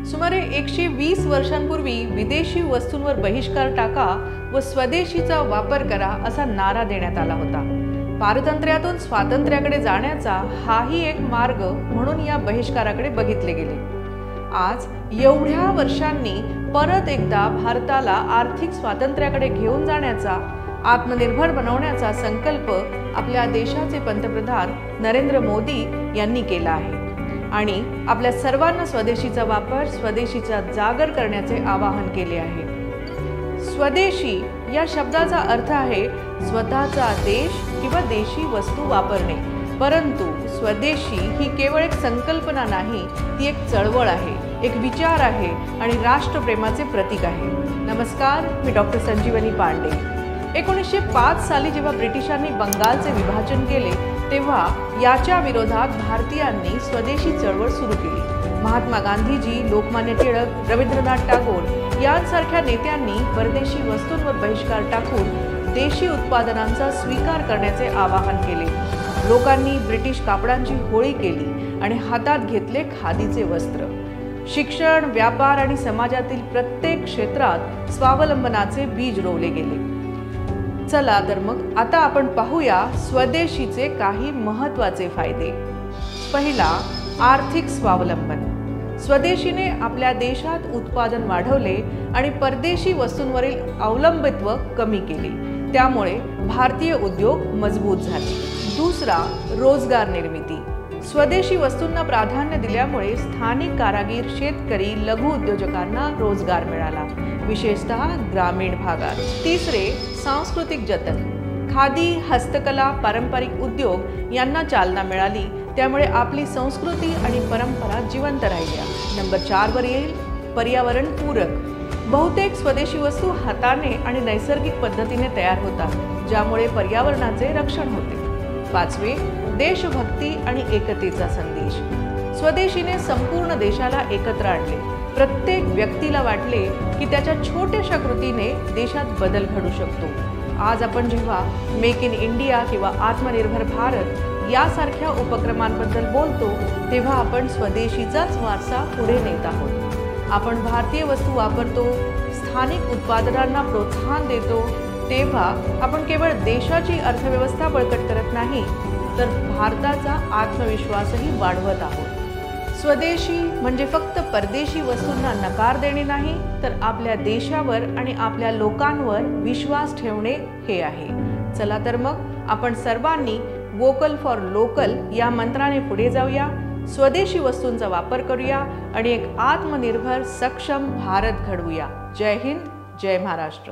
सुमारे 120 वर्षांपूर्वी विदेशी वस्तूंवर बहिष्कार टाका व स्वदेशीचा वापर करा असा नारा देण्यात आला होता। पारतंत्र्यातून स्वातंत्र्याकडे जाण्याचा हाही एक मार्ग म्हणून या बहिष्काराकडे बघितले गेले। आज एवढ्या वर्षांनी परत एकदा भारताला आर्थिक स्वातंत्र्याकडे घेऊन जाण्याचा, आत्मनिर्भर बनवण्याचा संकल्प आपल्या देशाचे पंतप्रधान नरेंद्र मोदी यांनी केला आहे आणि आपल्या सर्वांना स्वदेशीचा वापर, स्वदेशीचा जागर करण्याचे आवाहन केले आहे। स्वदेशी या शब्दाचा अर्थ आहे स्वतःचा देश किंवा देशी वस्तू वापरणे, परंतु स्वदेशी ही केवळ एक संकल्पना नाही, ती एक चळवळ आहे, एक विचार आहे आणि राष्ट्रप्रेमाचे प्रतीक आहे। नमस्कार, मी डॉक्टर संजीवनी पांडे। 1905 साली जेव्हा ब्रिटिशांनी बंगालचे विभाजन केले तेव्हा याच्या विरोधात भारतीयांनी स्वदेशी चळवळ सुरू केली। महात्मा गांधीजी, लोकमान्य टिळक, रवींद्रनाथ टागोर यांसारख्या नेत्यांनी परदेशी वस्तूंवर बहिष्कार टाकून देशी उत्पादनांचा स्वीकार करण्याचे आवाहन केले। लोकांनी ब्रिटिश कापडांची होळी केली आणि हातात घेतले खादीचे वस्त्र। शिक्षण, व्यापार आणि समाजातील प्रत्येक क्षेत्रात स्वावलंबनाचे बीज रोवले गेले। चला तर मग आता आपण पाहूया स्वदेशीचे काही महत्त्वाचे फायदे। पहिला, आर्थिक स्वावलंबन। स्वदेशीने आपल्या देशात उत्पादन वाढवले आणि परदेशी वस्तूंवरील अवलंबित्व कमी केले, त्यामुळे भारतीय उद्योग मजबूत झाले। दुसरा, रोजगार निर्मिती। स्वदेशी वस्तूंना प्राधान्य दिल्यामुळे स्थानिक कारागीर, शेतकरी, लघु उद्योजकांना रोजगार मिळाला, विशेषतः ग्रामीण भागात। तिसरे, सांस्कृतिक जतन। खादी, हस्तकला, पारंपरिक उद्योग यांना चालना मिळाली, त्यामुळे आपली संस्कृती आणि परंपरा जिवंत राहिल्या। नंबर 4 वर येईल पर्यावरण पूरक। बहुतेक स्वदेशी वस्तू हाताने आणि नैसर्गिक पद्धतीने तयार होतात, ज्यामुळे पर्यावरणाचे रक्षण होते। 5वे, देशभक्ती आणि एकतेचा संदेश। स्वदेशीने संपूर्ण देशाला एकत्र आणले। प्रत्येक व्यक्तीला वाटले की त्याच्या छोट्याशा कृतीने देशात बदल घडू शकतो। आज आपण जेव्हा मेक इन इंडिया किंवा आत्मनिर्भर भारत यासारख्या उपक्रमांबद्दल बोलतो, तेव्हा आपण स्वदेशीचाच वारसा पुढे नेत आहोत। आपण भारतीय वस्तू वापरतो, स्थानिक उत्पादनांना प्रोत्साहन देतो, तेव्हा आपण केवळ देशाची अर्थव्यवस्था बळकट करत नाही, तर भारताचा आत्मविश्वासही वाढवत आहोत। स्वदेशी म्हणजे फक्त परदेशी वस्तूंना नकार देणे नाही, तर आपल्या देशावर आणि आपल्या लोकांवर विश्वास ठेवणे हे आहे। चला तर मग आपण सर्वांनी वोकल फॉर लोकल या मंत्राने पुढे जाऊया, स्वदेशी वस्तूंचा वापर करूया आणि एक आत्मनिर्भर, सक्षम भारत घडवूया। जय हिंद, जय महाराष्ट्र।